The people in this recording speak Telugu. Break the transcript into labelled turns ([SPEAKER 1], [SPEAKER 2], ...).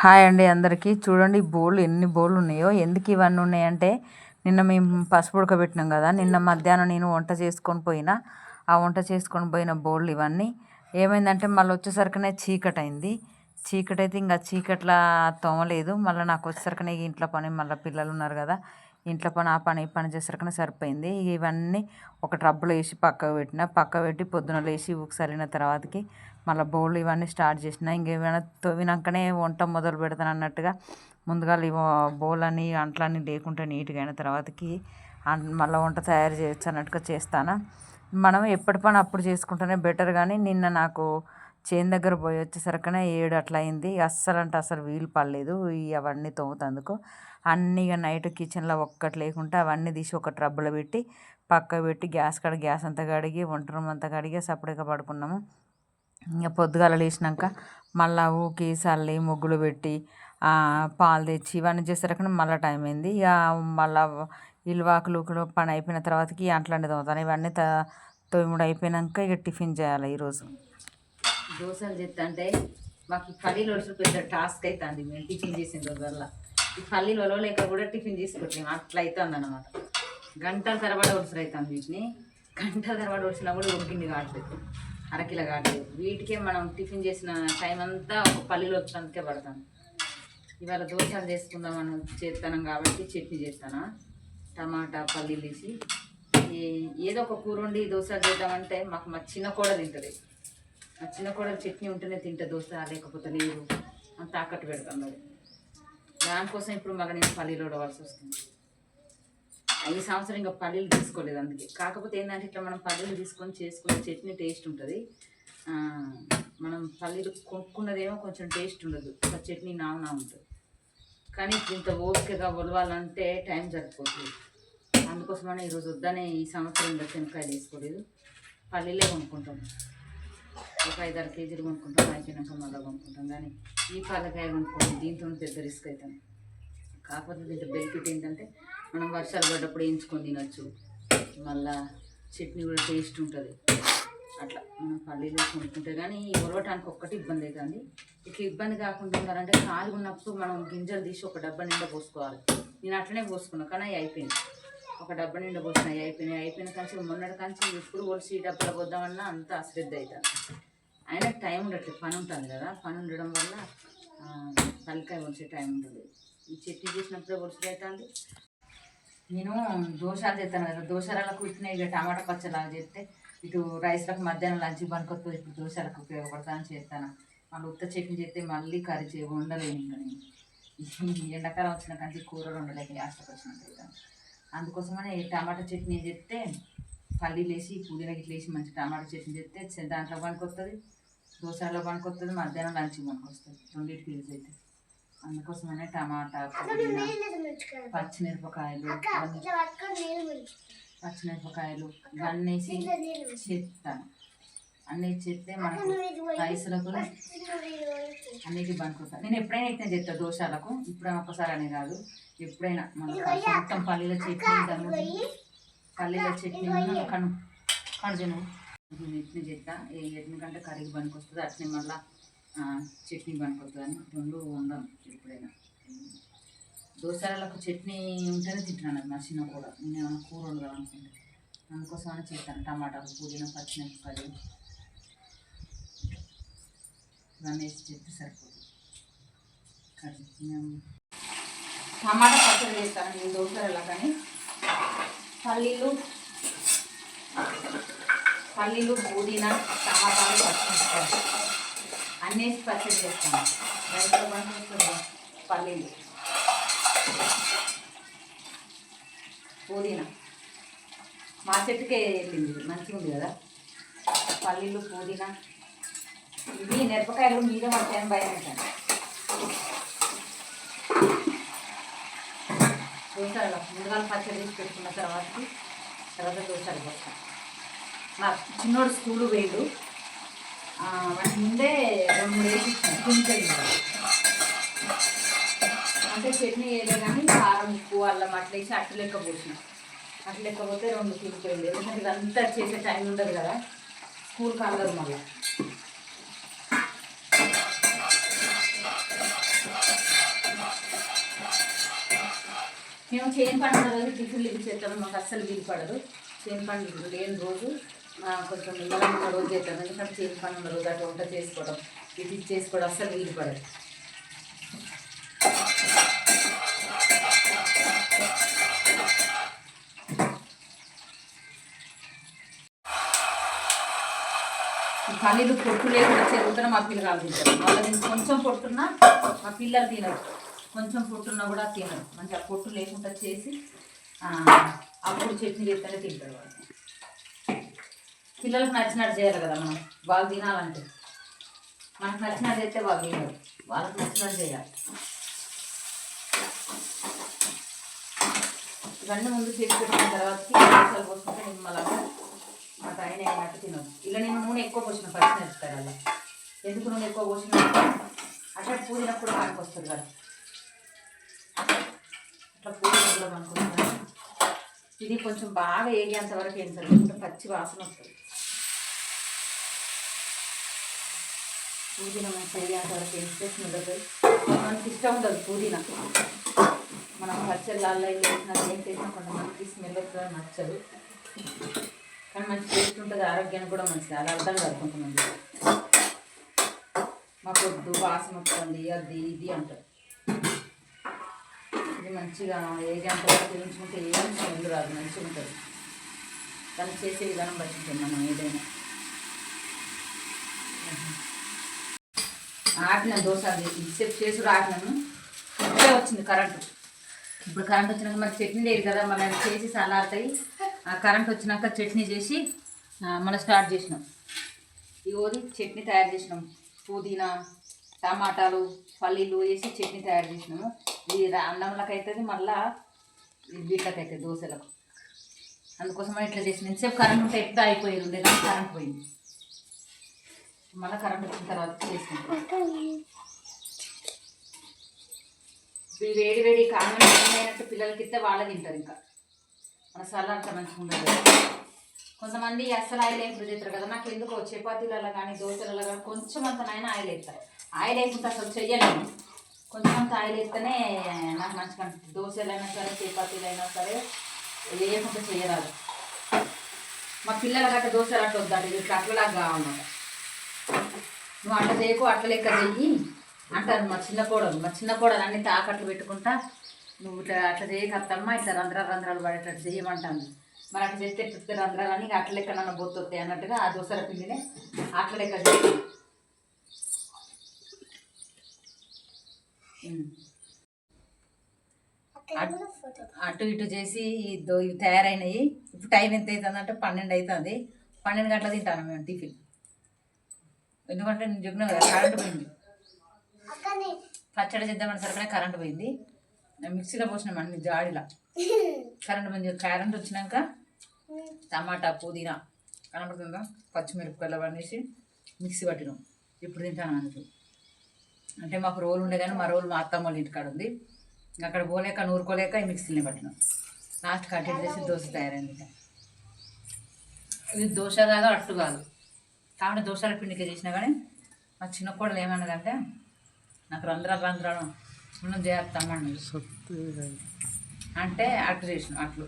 [SPEAKER 1] హాయ్ అండి అందరికీ. చూడండి బౌల్ ఎన్ని బౌల్ ఉన్నాయో. ఎందుకు ఇవన్నీ ఉన్నాయంటే నిన్న మేము పసుపు ఉడకబెట్టినాం కదా, నిన్న మధ్యాహ్నం నేను వంట చేసుకొని పోయినా. ఆ వంట చేసుకొని పోయిన బౌల్ ఇవన్నీ. ఏమైందంటే మళ్ళీ వచ్చేసరికనే చీకటి అయింది. చీకటి అయితే ఇంకా చీకట్లా తోమలేదు. మళ్ళీ నాకు వచ్చేసరికనే ఇంట్లో పని, మళ్ళీ పిల్లలు ఉన్నారు కదా, ఇంట్లో పని ఆ పని ఈ పని చేసరికనే సరిపోయింది. ఇవన్నీ ఒక ట్రబ్బులో వేసి పక్కకు పెట్టి పొద్దున లేచి ఊక్సలిన తర్వాతకి మళ్ళీ బౌల్ ఇవన్నీ స్టార్ట్ చేసిన. ఇంకేమైనా తవ్వినాకనే వంట మొదలు పెడతాను అన్నట్టుగా ముందుగా బౌల్ అని అంట్లన్నీ లేకుంటే నీట్గా అయిన తర్వాతకి మళ్ళీ వంట తయారు చేయొచ్చు అన్నట్టుగా చేస్తాను. మనం ఎప్పటి పని అప్పుడు చేసుకుంటేనే బెటర్. కానీ నిన్న నాకు చేను దగ్గర పోయి వచ్చేసరికనే 7 అట్లా అయింది. అస్సలు అంటే అసలు వీలు పడలేదు అవన్నీ తోముతందుకు. అన్నీ ఇక నైట్ కిచెన్లో ఒక్కటి లేకుంటే అవన్నీ తీసి ఒక ట్రబ్బులో పెట్టి పక్కకు పెట్టి గ్యాస్ అంతా కడిగి వంట రూమ్ అంతా కడిగి సపరేట్గా పడుకున్నాము. ఇంకా పొద్దుగాల లేచినాక మళ్ళీ ఊకి చల్లి ముగ్గులు పెట్టి పాలు తెచ్చి ఇవన్నీ చేసేసరికి మళ్ళీ టైం అయింది. ఇక మళ్ళీ ఇల్వాకులు పని అయిపోయిన తర్వాతకి అంట్లన్నీ తోముతాను. ఇవన్నీ తొమ్మిది అయిపోయినాక ఇక టిఫిన్ చేయాలి. ఈరోజు దోశలు చేస్తా అంటే మాకు ఈ పల్లీలు వలసలు పెద్ద టాస్క్ అవుతుంది. మేము టిఫిన్ చేసిన రోజువల్ల ఈ పల్లీలు వలవలేక కూడా టిఫిన్ తీసుకొచ్చాము. అట్లా అవుతుంది అన్నమాట. గంటల తరబడి వలసలు అవుతుంది. వీటిని గంటల తరబడి వలసినా కూడా ఉడికింది కావట్లేదు, అరకిలో కావట్లేదు. వీటికే మనం టిఫిన్ చేసిన టైం అంతా ఒక పల్లీలు వచ్చినందుకే పడతాను. ఇవాళ దోశలు చేసుకుందామని చేస్తాను కాబట్టి చట్నీ చేస్తాను. టమాటా పల్లీలు వేసి ఏదో ఒక కూర వండి దోశలు చేద్దామంటే మా చిన్న కూడా తింటుంది. మా చిన్న కూడా చట్నీ ఉంటేనే తింటే దోశ, లేకపోతే లేదు అంత తాకట్టు పెడతాను. అది దానికోసం ఇప్పుడు మళ్ళీ నేను పల్లీలు వడవలసి వస్తుంది. ఈ సంవత్సరం ఇంకా పల్లీలు తీసుకోలేదు అందుకే. కాకపోతే ఏంటంటే ఇట్లా మనం పల్లీలు తీసుకొని చేసుకునే చట్నీ టేస్ట్ ఉంటుంది. మనం పల్లీలు కొనుక్కున్నదేమో కొంచెం టేస్ట్ ఉండదు, చట్నీ నా ఉంటుంది. కానీ ఇంత ఓపికగా ఒలవాలంటే టైం సరిపోతుంది. అందుకోసమనే ఈరోజు వద్దనే ఈ సంవత్సరం ఇంకా శనక్కాయలు తీసుకోలేదు, పల్లీలే కొనుక్కుంటాం. ఒక 5-6 కేజీలు కొనుక్కుంటాం, అయిపోయినాక మళ్ళీ కొనుక్కుంటాం. కానీ ఈ పల్లకాయ కొనుక్కోండి, దీంతో పెద్ద రిస్క్ అవుతాం. కాకపోతే దీంట్లో బెనిఫిట్ ఏంటంటే మనం వర్షాలు పడ్డప్పుడు వేయించుకొని తినచ్చు. మళ్ళీ చట్నీ కూడా టేస్ట్ ఉంటుంది. అట్లా మనం పల్లీలు కొనుక్కుంటే కానీ ఉలవటానికి ఒక్కటి ఇబ్బంది అవుతుంది. ఇట్లా ఇబ్బంది కాకుండా ఉండాలంటే ఖాళీ ఉన్నప్పుడు మనం గింజలు తీసి ఒక డబ్బా నిండా పోసుకోవాలి. నేను అట్లనే పోసుకున్నాను, కానీ అవి అయిపోయింది. ఒక డబ్బా నిండా పోసినాయి, అయిపోయిన కంచి మొన్నటి కంచి ఎప్పుడు ఒలిసి డబ్బాలో పోద్దామన్నా అంత అశ్రద్ధ అవుతుంది. అయినా టైం ఉండట్లేదు, పని ఉంటుంది కదా. పని ఉండడం వల్ల పల్లికాయ వచ్చే టైం ఉంటుంది. ఈ చట్నీ చేసినప్పుడే ఒలిసి అవుతుంది. నేను దోశలు చేస్తాను కదా, దోశలకు ఇట్లా ఇక టమాటా పచ్చలాగా చేస్తే ఇటు రైస్లకు మధ్యాహ్నం లంచ్ పనికొస్తుంది. ఇప్పుడు దోశలకు ఉపయోగపడతాను చేస్తాను. మళ్ళీ ఉత్త చట్నీ చేస్తే మళ్ళీ కర్రీ వండలేను. ఇంకా నేను ఎండాకాలం వచ్చిన కానీ కూరలు వండలేక లాస్ట్కి వచ్చినట్టు. అందుకోసమనే టమాటా చట్నీ చేస్తే పల్లీలు వేసి పుదీనా గిట్ల వేసి మంచి టమాటా చట్నీ చేస్తే దాంట్లో పనికొస్తుంది, దోశలో పనికొస్తుంది, మధ్యాహ్నం లంచ్ పనికొస్తుంది, రెండింటికి యూజ్ అవుతుంది. అందుకోసమనే టమాటా, పుదీనా, పచ్చిమిరపకాయలు ఇవన్నీ వేసి చేస్తాను. అన్నీ చేస్తే మనకు రైస్లకు అన్నిటికీ పనికొస్తాను. నేను ఎప్పుడైనా ఇట్లా చేస్తాను దోశలకు. ఇప్పుడైనా ఒక్కసారి అనే కాదు, ఎప్పుడైనా మన మొత్తం పల్లీల చట్నీ కడుజను ఇట్లా చేస్తా. ఎందుకంటే కర్రీకి పనికొస్తుంది, అట్నే మళ్ళీ చట్నీ పనికొస్తుంది అని రెండు ఉండను. ఎప్పుడైనా దోశలకు చట్నీ ఉంటేనే తింటున్నాను. నా చిన్న కూడా నేను ఏమైనా కూర వండాలనుకుంటే అందుకోసమని చేస్తాను. టమాటాలు, పుదీనా, పచ్చిమిరపకాయలు ఇవన్నీ వేసి చెప్తే సరిపోతుంది కర్రీ. టమాటా పచ్చడి చేస్తాను నేను దోశలలో. కానీ పల్లీలు, పుదీనా, టమాటాలు, పచ్చిమిరపకాయలు అన్నీ వేసి పచ్చడి చేస్తాను. రైతుల పంట పల్లీలు, పుదీనా మా చెట్టుకే వెళ్ళింది, మంచిగా ఉంది కదా. పల్లీలు, పుదీనా, ఇవి మిరపకాయలు మీద పడతాయని భయం అవుతాను. దోశలు ముందుగా పచ్చడి తీసి పెట్టుకున్న తర్వాత దోశలు పోస్తాను. మా చిన్నోడు స్కూలు పోయిండు, వాటి ముందే 2-3 వేసి ఇచ్చాను. అంటే చట్నీ వేయలే కానీ కారం, ఉప్పు, అల్లం అట్లా వేసి అట్టు లెక్క పోసిన. అట్లా లేకపోతే 2 తిరిగిపోయింది. ఎందుకంటే ఇదంతా చేసే టైం ఉండదు కదా, స్కూల్కి అందరు మళ్ళీ. మేము చేను పండుగ రోజు టిఫిన్లు ఇవి చేస్తాము, మాకు అస్సలు వీలు పడదు. చేను పండుగ లేని రోజు కొంచెం నిమ్మలంగా రోజు చేస్తాం, ఎందుకంటే చేను పండుగ రోజు అటు వంట చేసుకోవడం ఇది చేసుకోవడం అస్సలు వీలు పడదు. పల్లీలు పొట్టు లేకుండా చెరుగుతున్నా మా పిల్లలు తింటారు. వాళ్ళని కొంచెం పొట్టున్నా మా పిల్లలు తినరు, కొంచెం పొట్టున్నా కూడా తినరు. మంచిగా పొట్టు లేకుండా చేసి అప్పుడు చట్నీ చేస్తేనే తింటారు వాళ్ళు. పిల్లలకు నచ్చినట్టు చేయాలి కదా మనం, వాళ్ళు తినాలంటే. మనకు నచ్చినట్టు చేస్తే వాళ్ళు తినరు, వాళ్ళకి నచ్చినట్టు చేయాలి. ఇవన్నీ ముందు చేసి పెట్టిన తర్వాతకి మసాలా పోసుకుంటే నిమ్మలంగా మా ఆయన అయినట్టు తినదు. ఇలా నేను నూనె ఎక్కువ పోసిన పచ్చి నేర్పుతారు అలా. ఎందుకు నూనె ఎక్కువ పోసిన అట్లా పూదినప్పుడు మనకు వస్తుంది కదా, అట్లా పూదినప్పుడు మనకు వస్తుంది. ఇది కొంచెం బాగా ఏగేంత వరకు వేయించాలి, కొంచెం పచ్చి వాసన వస్తుంది. పుదీనా మంచి ఏగేంత వరకు వేస్తే స్మెల్. మనకి ఇష్టం ఉండదు పుదీనా, మనం పచ్చళ్ళల్లో వేసినా ఏం చేసినా కొంతమందికి స్మెల్ వస్తుందో నచ్చదు, కానీ మంచి టేస్ట్ ఉంటుంది, ఆరోగ్యానికి కూడా మంచిది. అలా అర్థం కాదు కొంతమంది. మా పొద్దు వాసన వస్తుంది అది ఇది అంటారు. ఇది మంచిగా ఏగంట వేయించుకుంటే ఏం స్మెల్ రాదు, మంచిగా ఉంటుంది. దాన్ని చేసే విధానం బట్టి మనం ఏదైనా. ఆటిన దోశ ఇసేపు చేసుడు ఆటినాను, ఇప్పుడే వచ్చింది కరెంటు. ఇప్పుడు కరెంట్ వచ్చినాక మరి చట్నీ లేదు కదా, మన చేసి చల్లారుతాయి. ఆ కరెంట్ వచ్చినాక చట్నీ చేసి మనం స్టార్ట్ చేసినాం. ఇగోది చట్నీ తయారు చేసినాం, పుదీనా టమాటాలు పల్లీలు వేసి చట్నీ తయారు చేసినాము. ఇది అన్నంలకు అవుతుంది, మళ్ళీ వీటికి అవుతుంది దోశలకు. అందుకోసమని ఇట్లా చేసిన. ఇంతసేపు కరెంట్ ఉంటే ఎప్పుడు అయిపోయేది ఉండే, కానీ కరెంట్ పోయింది. మళ్ళీ కరెంట్ వచ్చిన తర్వాత చేసుకుంటాం. ఇవి వేడి వేడి కామన్ అయినట్టు పిల్లలకి ఇస్తే వాళ్ళే తింటారు. ఇంకా మన సలాడ్ మంచిగా ఉండదు. కొంతమంది అస్సలు ఆయిల్ వేసి చేస్తారు కదా, నాకు ఎందుకో చపాతీలలో కానీ దోశలలో కానీ కొంచెం అంతనైనా ఆయిల్ వేస్తారు. ఆయిల్ వేసుకుంటే అసలు చెయ్యలేము, కొంచెం అంత ఆయిల్ వేస్తేనే నాకు మంచిగా అనిపిస్తుంది. దోశలైనా సరే చపాతీలు అయినా సరే వేయకుండా చేయరాదు. మా పిల్లల గట్ట దోశలు అట్లా వద్దాడు, ఇట్లా అట్లలాగా కావాలన్నమాట. నువ్వు అట్లా చేయకు అట్ల లెక్క చెయ్యి అంటారు మా చిన్న కోడలు అన్ని తాకట్లు పెట్టుకుంటా, నువ్వు ఇట్లా అట్లా చేయకత్తమ్మా, ఇట్లా రంధ్రాలు పడేటట్టు చేయమంటాను. మరి అట్లా చేస్తే ఎట్లా రంధ్రాలని అట్ల లెక్క నన్ను బొత్తుతాయి అన్నట్టుగా ఆ దోశల పిండినే అట్ల లెక్క చేయి. అటు ఇటు చేసి ఇవి తయారైనవి. ఇప్పుడు టైం ఎంత అవుతుందంటే 12 అవుతుంది. 12 గంటల తింటాను మేము టిఫిన్. ఎందుకంటే నేను చెప్పిన కదా కరెంటు పోయింది, పచ్చడి చేద్దామని సరిపడా కరెంటు పోయింది. మిక్సీలో పోసినామండి జాడిలా. కరెంట్ వచ్చినాక టమాటా పుదీనా కనబడుతుందా పచ్చిమిరపకాయలు అవన్నీ మిక్సీ పట్టినాం. ఇప్పుడు తింటాను అందుకు. అంటే మాకు రోలు ఉండే కానీ మా రోలు మా అత్తమ్మ వాళ్ళ ఇంటికాడ ఉంది, అక్కడ పోలేక నూరుకోలేక ఈ మిక్సీని పట్టినాం. లాస్ట్ కట్టి చేసి దోశ తయారైంది. ఇది దోశ కాదు అట్టు కాదు, కాబట్టి దోశల పిండికి చేసినా కానీ మా చిన్న కోడలు ఏమన్నదంటే నాకు రంధ్రాలు మనం చేస్తామని అంటే అట్లు చేసిన అట్లు.